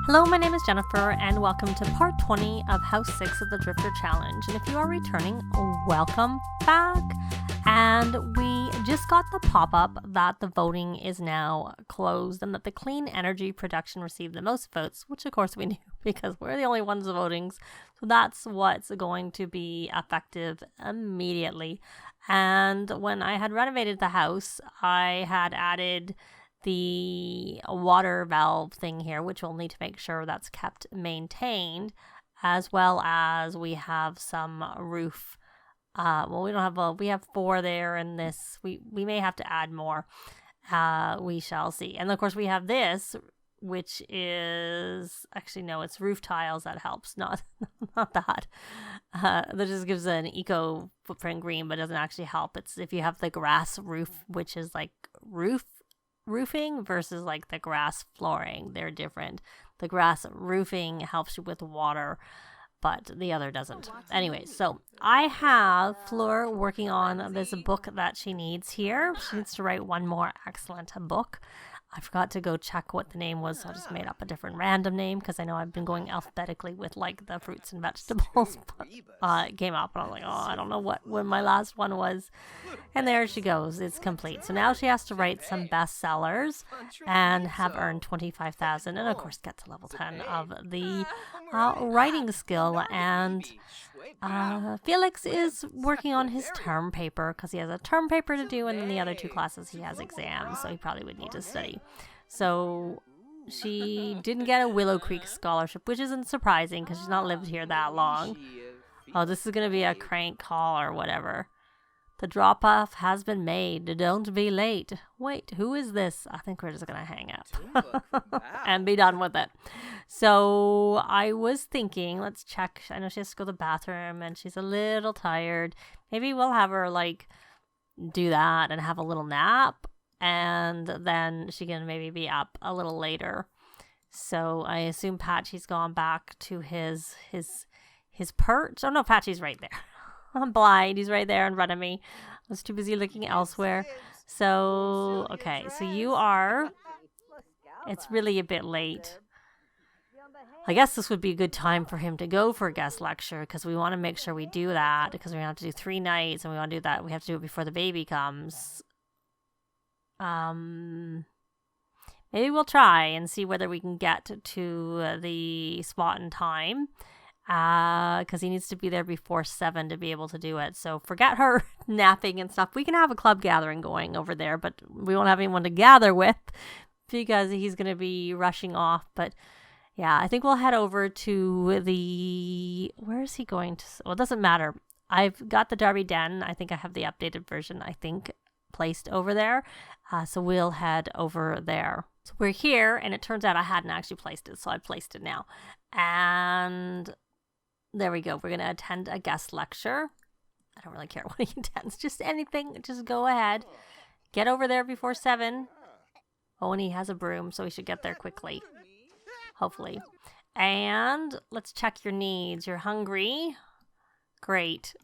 Hello, my name is Jennifer, and welcome to part 20 of House 6 of the Drifter Challenge. And if you are returning, welcome back. And we just got the pop-up that the voting is now closed and that the clean energy production received the most votes, which of course we knew because we're the only ones voting. So that's what's going to be effective immediately. And when I had renovated the house, I had added the water valve thing here, which we'll need to make sure that's kept maintained, as well as we have some roof. We have 4 there, and this, we may have to add more. We shall see. And of course we have this, which is, actually no, it's roof tiles that helps, not that. That just gives an eco footprint green, but doesn't actually help. It's if you have the grass roof, which is like roofing versus like the grass flooring, they're different. The grass roofing helps you with water, but the other doesn't. Anyway, so I have Fleur working on this book that she needs here. She needs to write one more excellent book. I forgot to go check what the name was, so I just made up a different random name because I know I've been going alphabetically with like the fruits and vegetables. But it came up and I was like, oh, I don't know what my last one was. And there she goes. It's complete. So now she has to write some bestsellers and have earned 25,000 and of course get to level 10 of the writing skill. And Felix is working on his term paper because he has a term paper to do, and in the other 2 classes he has exams, so he probably would need to study. So she didn't get a Willow Creek scholarship, which isn't surprising because she's not lived here that long. Oh, this is going to be a crank call or whatever. The drop-off has been made. Don't be late. Wait, who is this? I think we're just going to hang up and be done with it. So I was thinking, let's check. I know she has to go to the bathroom and she's a little tired. Maybe we'll have her like do that and have a little nap, and then she can maybe be up a little later. So I assume Patchy's gone back to his perch. Oh no, Patchy's right there. I'm blind. He's right there in front of me. I was too busy looking elsewhere. So, okay. So you are... It's really a bit late. I guess this would be a good time for him to go for a guest lecture because we want to make sure we do that because we have to do 3 nights and we want to do that. We have to do it before the baby comes. Maybe we'll try and see whether we can get to the spot in time. Because he needs to be there before 7 to be able to do it. So forget her napping and stuff. We can have a club gathering going over there, but we won't have anyone to gather with because he's going to be rushing off. But yeah, I think we'll head over to the... Where is he going to... Well, it doesn't matter. I've got the Darby Den. I think I have the updated version, placed over there. So we'll head over there. So we're here, and it turns out I hadn't actually placed it, so I placed it now. And... there we go. We're going to attend a guest lecture. I don't really care what he attends. Just anything. Just go ahead. Get over there before 7. Oh, and he has a broom, so he should get there quickly. Hopefully. And let's check your needs. You're hungry. Great.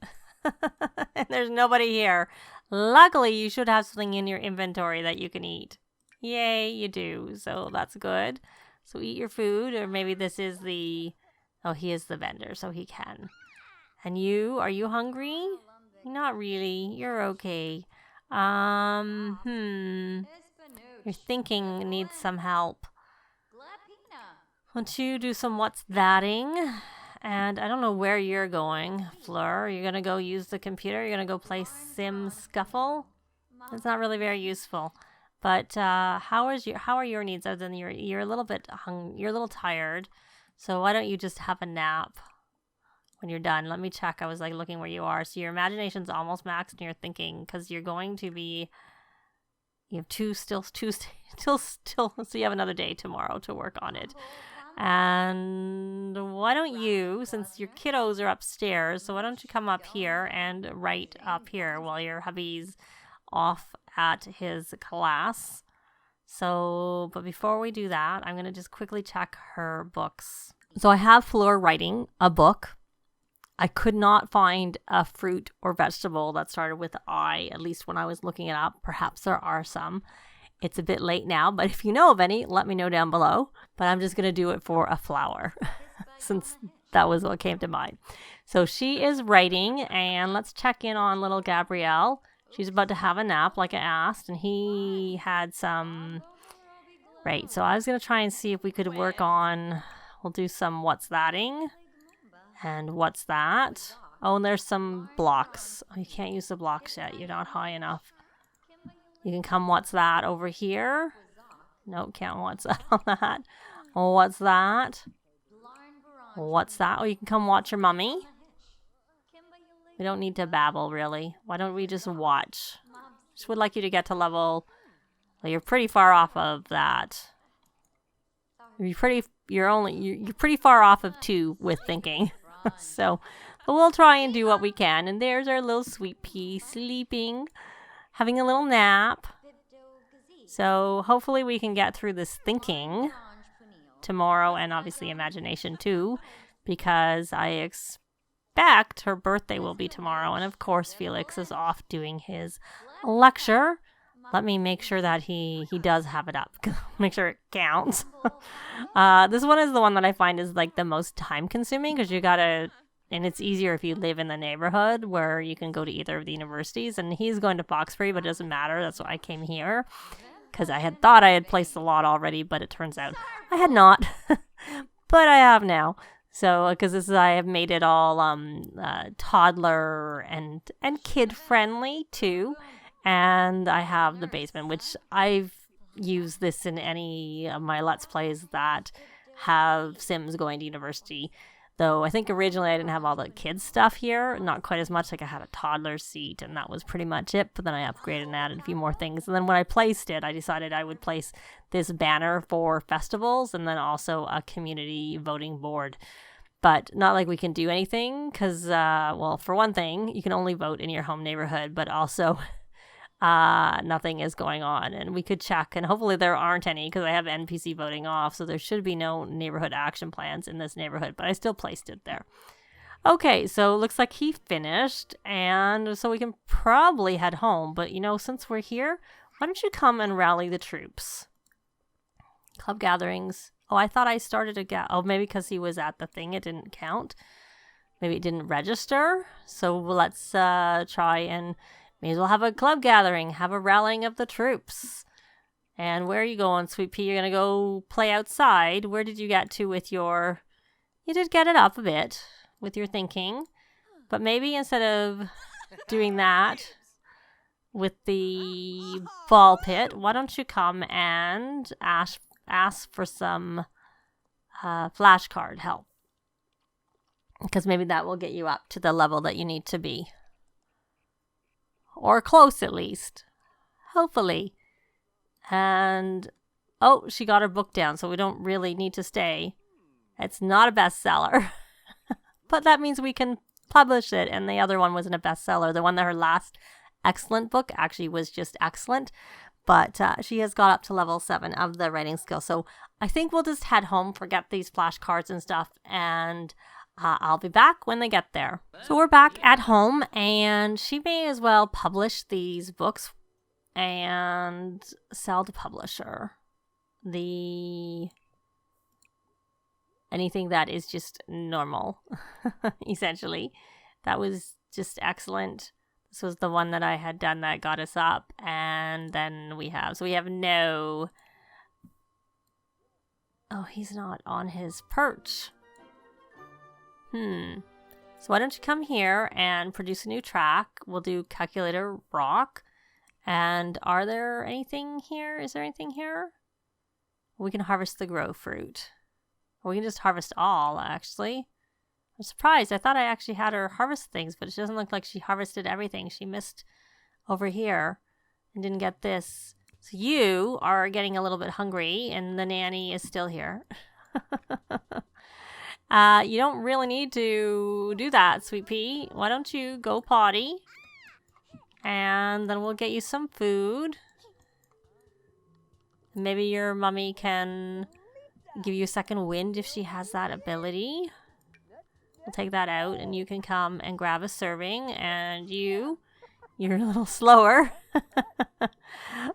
And there's nobody here. Luckily, you should have something in your inventory that you can eat. Yay, you do. So that's good. So eat your food, or maybe this is the... Oh, he is the vendor, so he can. And you, are you hungry? Not really. You're okay. Your thinking needs some help. Why don't you do some what's thatting? And I don't know where you're going, Fleur. You're going to go use the computer? You're going to go play Sim Scuffle? It's not really very useful. But how are your needs other than you're a little bit you're a little tired. So why don't you just have a nap when you're done? Let me check. I was like looking where you are. So your imagination's almost maxed and you're thinking because you're going to be, you have two still, so you have another day tomorrow to work on it. And why don't you, since your kiddos are upstairs, so why don't you come up here and write up here while your hubby's off at his class. So, but before we do that, I'm going to just quickly check her books. So I have Fleur writing a book. I could not find a fruit or vegetable that started with I, at least when I was looking it up. Perhaps there are some. It's a bit late now, but if you know of any, let me know down below. But I'm just going to do it for a flower since that was what came to mind. So she is writing, and let's check in on little Gabrielle. She's about to have a nap like I asked, and he had some... Right, so I was going to try and see if we could work on... We'll do some what's thatting. And what's that? Oh, and there's some blocks. Oh, you can't use the blocks yet. You're not high enough. You can come what's that over here. Nope, can't what's that on that. Oh, what's that? What's that? Oh, you can come watch your mummy. We don't need to babble, really. Why don't we just watch? Just would like you to get to level... Well, you're pretty far off of that. You're pretty far off of 2 with thinking. So we'll try and do what we can. And there's our little sweet pea sleeping, having a little nap. So hopefully we can get through this thinking tomorrow, and obviously imagination too, because I expect her birthday will be tomorrow. And of course Felix is off doing his lecture. Let me make sure that he does have it up. Make sure it counts. This one is the one that I find is like the most time consuming, because you gotta, and it's easier if you live in the neighborhood where you can go to either of the universities. And he's going to Foxbury, but it doesn't matter. That's why I came here, because I had thought I had placed a lot already, but it turns out I had not. But I have now. So, because I have made it all toddler and kid friendly too. And I have the basement, which I've used this in any of my Let's Plays that have Sims going to university. Though I think originally I didn't have all the kids stuff here. Not quite as much. Like I had a toddler seat and that was pretty much it. But then I upgraded and added a few more things. And then when I placed it, I decided I would place this banner for festivals and then also a community voting board. But not like we can do anything because, well, for one thing, you can only vote in your home neighborhood. But also... nothing is going on, and we could check, and hopefully there aren't any because I have NPC voting off, so there should be no neighborhood action plans in this neighborhood, but I still placed it there. Okay, so looks like he finished, and so we can probably head home, but you know, since we're here, why don't you come and rally the troops? Club gatherings. Oh, I thought I started oh, maybe because he was at the thing, it didn't count. Maybe it didn't register, so let's try and may as well have a club gathering, have a rallying of the troops. And where are you going, Sweet Pea? You're going to go play outside. Where did you get to with your... You did get it up a bit with your thinking. But maybe instead of doing that with the ball pit, why don't you come and ask for some flashcard help? Because maybe that will get you up to the level that you need to be. Or close, at least. Hopefully. And, oh, she got her book down, so we don't really need to stay. It's not a bestseller. But that means we can publish it, and the other one wasn't a bestseller. The one that her last excellent book actually was just excellent. But she has got up to level 7 of the writing skill. So I think we'll just head home, forget these flashcards and stuff, and... I'll be back when they get there. So we're back at home, and she may as well publish these books and sell to publisher. Anything that is just normal, essentially. That was just excellent. This was the one that I had done that got us up, and then we have no... Oh, he's not on his perch. So why don't you come here and produce a new track? We'll do Calculator Rock. And are there anything here? Is there anything here? We can harvest the grow fruit. Or we can just harvest all, actually. I'm surprised. I thought I actually had her harvest things, but it doesn't look like she harvested everything. She missed over here and didn't get this. So you are getting a little bit hungry, and the nanny is still here. You don't really need to do that, Sweet Pea. Why don't you go potty? And then we'll get you some food. Maybe your mummy can give you a second wind if she has that ability. We'll take that out, and you can come and grab a serving. And you're a little slower.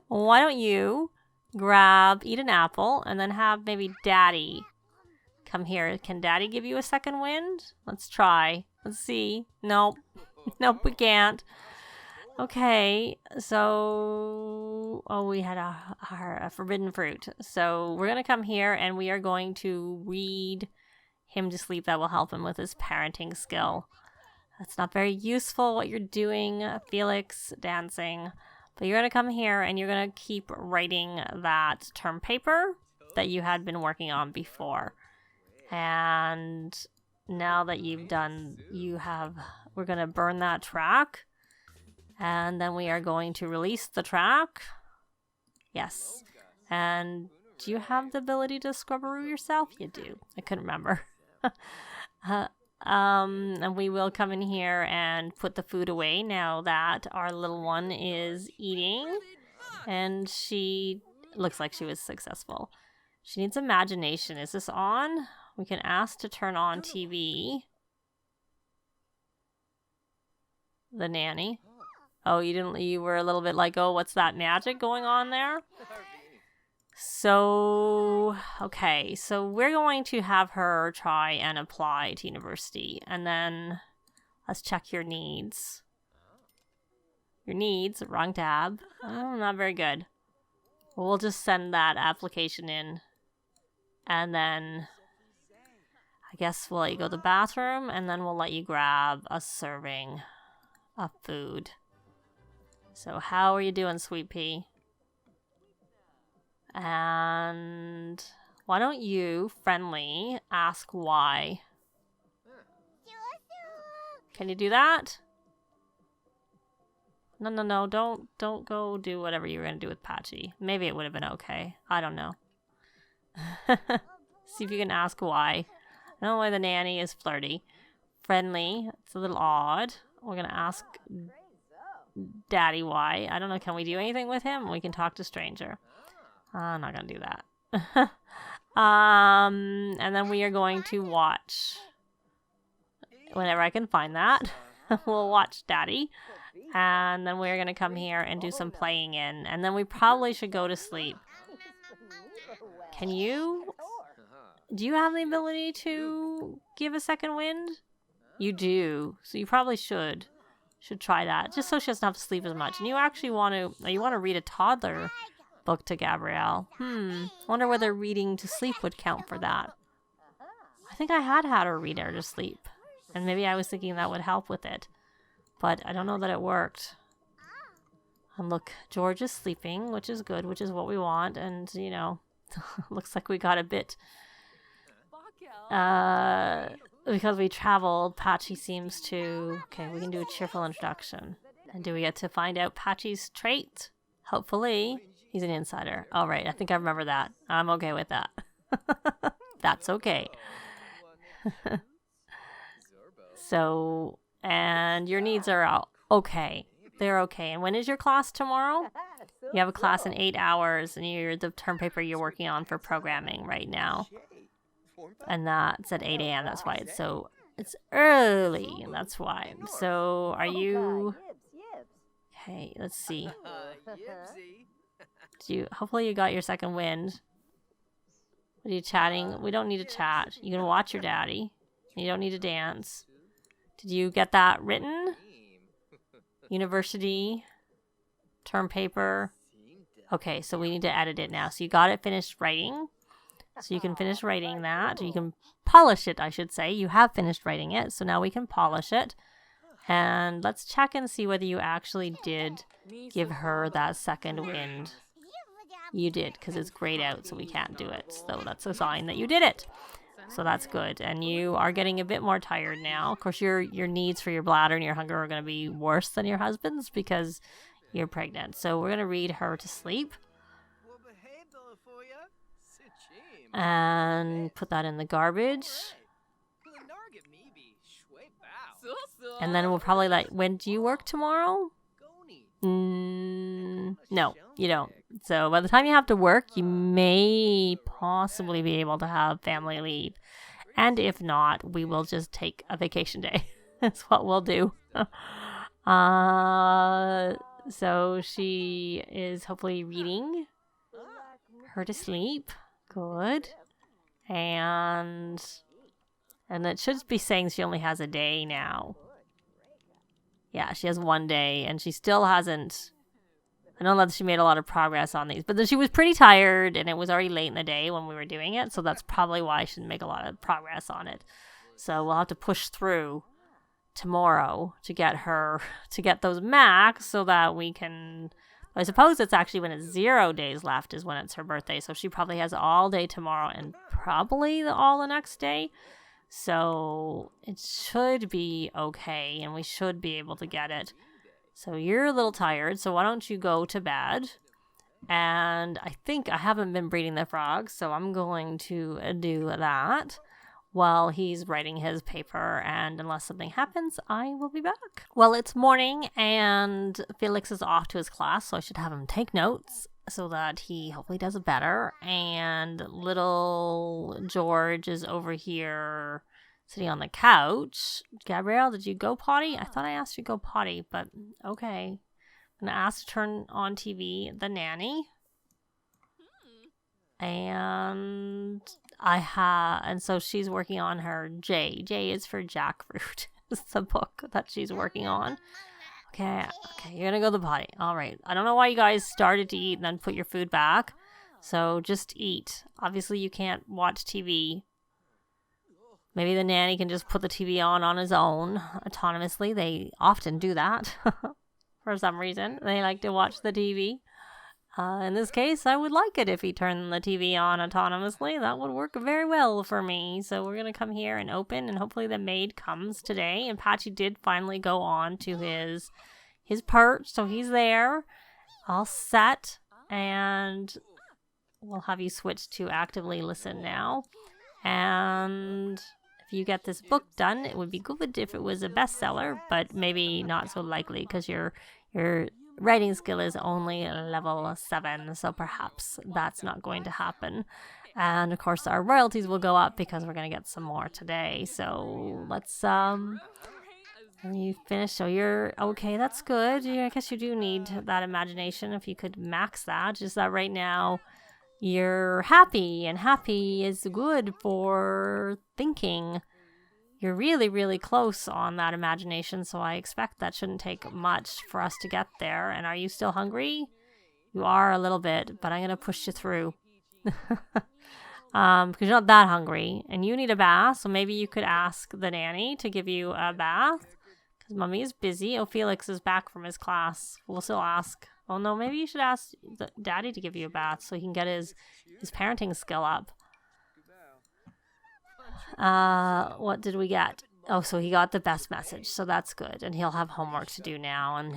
Why don't you eat an apple, and then have maybe Daddy come here. Can Daddy give you a second wind? Let's try. Let's see. Nope. Nope, we can't. Okay, so... Oh, we had a forbidden fruit. So we're going to come here, and we are going to read him to sleep. That will help him with his parenting skill. That's not very useful what you're doing, Felix, dancing. But you're going to come here and you're going to keep writing that term paper that you had been working on before. And now that you've done, we're going to burn that track. And then we are going to release the track. Yes. And do you have the ability to scrubberoo yourself? You do. I couldn't remember. And we will come in here and put the food away now that our little one is eating. And she looks like she was successful. She needs imagination. Is this on? We can ask to turn on TV. The nanny. Oh, you were a little bit like, oh, what's that magic going on there? So, okay, so we're going to have her try and apply to university, and then let's check your needs. Your needs, wrong tab. Oh, not very good. Well, we'll just send that application in, and then I guess we'll let you go to the bathroom, and then we'll let you grab a serving of food. So how are you doing, Sweet Pea? And why don't you, Friendly, ask why? Can you do that? No, don't go do whatever you were going to do with Patchy. Maybe it would have been okay. I don't know. See if you can ask why. I don't know why the nanny is flirty. Friendly, it's a little odd. We're going to ask Daddy why. I don't know, can we do anything with him? We can talk to stranger. I'm not going to do that. And then we are going to watch, whenever I can find that, we'll watch Daddy. And then we're going to come here and do some playing in. And then we probably should go to sleep. Can you? Do you have the ability to give a second wind? You do. So you probably should try that. Just so she doesn't have to sleep as much. And you actually want to read a toddler book to Gabrielle. Wonder whether reading to sleep would count for that. I think I had her read her to sleep. And maybe I was thinking that would help with it. But I don't know that it worked. And look, George is sleeping, which is good, which is what we want. And, you know, looks like we got a bit... because we traveled, Patchy seems to... Okay, we can do a cheerful introduction. And do we get to find out Patchy's trait? Hopefully. He's an insider. All right, I think I remember that. I'm okay with that. That's okay. So, and your needs are out. Okay. They're okay. And when is your class tomorrow? You have a class in 8 hours, and you're the term paper you're working on for programming right now. And that's at 8 a.m. That's why it's early. And that's why. So, are you... Okay, let's see. Hopefully you got your second wind. What are you chatting? We don't need to chat. You can watch your daddy. You don't need to dance. Did you get that written? University. Term paper. Okay, so we need to edit it now. So you got it finished writing. So you can finish writing that. You can polish it, I should say. You have finished writing it. So now we can polish it. And let's check and see whether you actually did give her that second wind. You did, because it's grayed out, so we can't do it. So that's a sign that you did it. So that's good. And you are getting a bit more tired now. Of course, your needs for your bladder and your hunger are going to be worse than your husband's because you're pregnant. So we're going to read her to sleep. And put that in the garbage. And then we'll probably when do you work tomorrow? No, you don't. So by the time you have to work, you may possibly be able to have family leave. And if not, we will just take a vacation day. That's what we'll do. So she is hopefully reading. her to sleep. Good. And it should be saying she only has a day now. Yeah, she has 1 day, and she still hasn't... I know that she made a lot of progress on these, but then she was pretty tired, and it was already late in the day when we were doing it, so that's probably why she didn't make a lot of progress on it. So we'll have to push through tomorrow to get those max so that we can... I suppose it's actually when it's 0 days left is when it's her birthday, so she probably has all day tomorrow and probably all the next day. So it should be okay, and we should be able to get it. So you're a little tired, so why don't you go to bed? And I think I haven't been breeding the frogs, so I'm going to do that while he's writing his paper, and unless something happens, I will be back. Well, it's morning, and Felix is off to his class, so I should have him take notes so that he hopefully does it better. And little George is over here sitting on the couch. Gabrielle, did you go potty? I thought I asked you to go potty, but okay. I'm going to ask to turn on TV, The Nanny. And so she's working on her J. J is for jackfruit. It's the book that she's working on. Okay, you're going to go to the potty. All right. I don't know why you guys started to eat and then put your food back. So just eat. Obviously, you can't watch TV. Maybe the nanny can just put the TV on his own autonomously. They often do that for some reason. They like to watch the TV. In this case, I would like it if he turned the TV on autonomously. That would work very well for me. So we're going to come here and open, and hopefully the maid comes today. And Patchy did finally go on to his perch, so he's there, all set. And we'll have you switch to actively listen now. And if you get this book done, it would be good if it was a bestseller, but maybe not so likely because your writing skill is only level 7, so perhaps that's not going to happen. And of course our royalties will go up because we're going to get some more today. So let's you finish. So you're okay, that's good. I guess you do need that imagination if you could max that. Just that right now you're happy, and happy is good for thinking. You're really, really close on that imagination, so I expect that shouldn't take much for us to get there. And are you still hungry? You are a little bit, but I'm going to push you through. Because you're not that hungry, and you need a bath, so maybe you could ask the nanny to give you a bath, because Mummy is busy. Oh, Felix is back from his class. We'll still ask. Oh, no, maybe you should ask Daddy to give you a bath so he can get his parenting skill up. What did we get? Oh, so he got the best message, so that's good. And he'll have homework to do now. And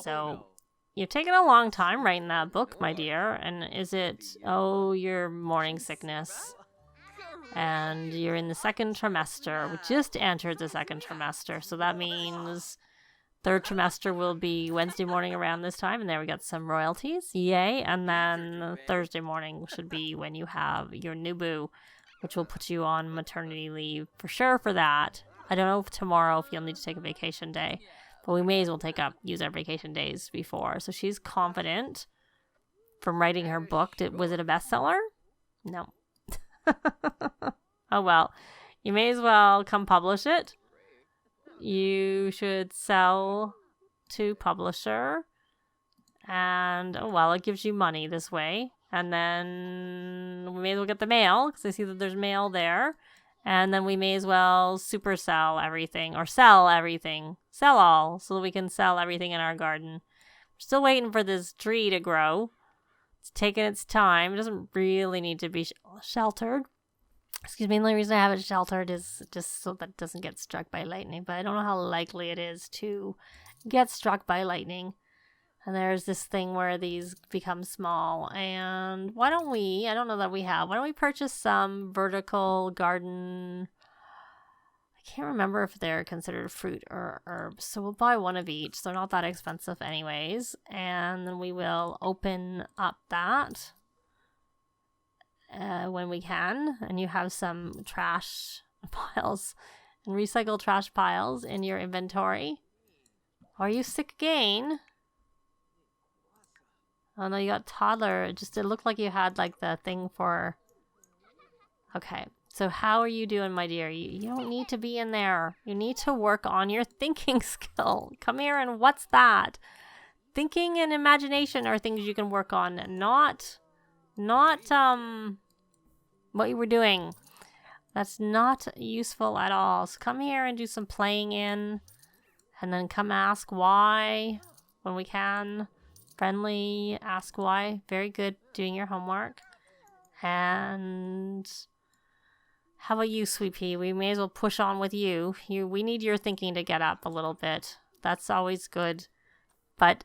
so you've taken a long time writing that book, my dear. And is it, your morning sickness? And you're in the 2nd trimester. We just entered the 2nd trimester, so that means 3rd trimester will be Wednesday morning around this time, and there we got some royalties. Yay. And then Thursday morning should be when you have your new boo, which will put you on maternity leave for sure for that. I don't know if tomorrow if you'll need to take a vacation day, but we may as well use our vacation days before. So she's confident from writing her book. Was it a bestseller? No. Oh well, you may as well come publish it. You should sell to publisher, and it gives you money this way. And then we may as well get the mail, because I see that there's mail there. And then we may as well supersell everything, or sell everything. Sell all, so that we can sell everything in our garden. We're still waiting for this tree to grow. It's taking its time. It doesn't really need to be sheltered. Excuse me, the only reason I have it sheltered is just so that it doesn't get struck by lightning. But I don't know how likely it is to get struck by lightning. And there's this thing where these become small. And why don't we purchase some vertical garden? I can't remember if they're considered fruit or herbs. So we'll buy one of each. They're not that expensive anyways. And then we will open up that when we can. And you have some trash piles and recycled trash piles in your inventory. Are you sick again? Oh no, you got toddler. It looked like you had like the thing for... Okay, so how are you doing, my dear? You don't need to be in there. You need to work on your thinking skill. Come here, and what's that? Thinking and imagination are things you can work on, not what you were doing. That's not useful at all. So come here and do some playing in, and then come ask why when we can. Friendly, ask why. Very good, doing your homework. And how about you, Sweet Pea? We may as well push on with you. We need your thinking to get up a little bit. That's always good. But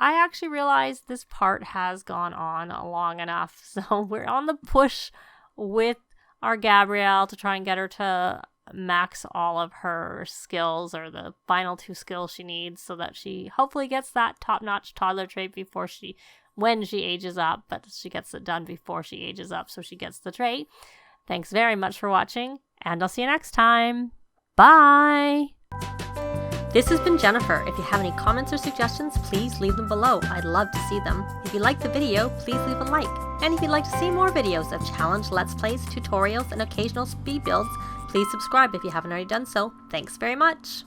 I actually realized this part has gone on long enough. So we're on the push with our Gabrielle to try and get her to max all of her skills, or the final 2 skills she needs, so that she hopefully gets that top-notch toddler trait when she ages up, but she gets it done before she ages up, so she gets the trait. Thanks very much for watching, and I'll see you next time. Bye! This has been Jennifer. If you have any comments or suggestions, please leave them below. I'd love to see them. If you liked the video, please leave a like. And if you'd like to see more videos of challenge, let's plays, tutorials, and occasional speed builds, please subscribe if you haven't already done so. Thanks very much!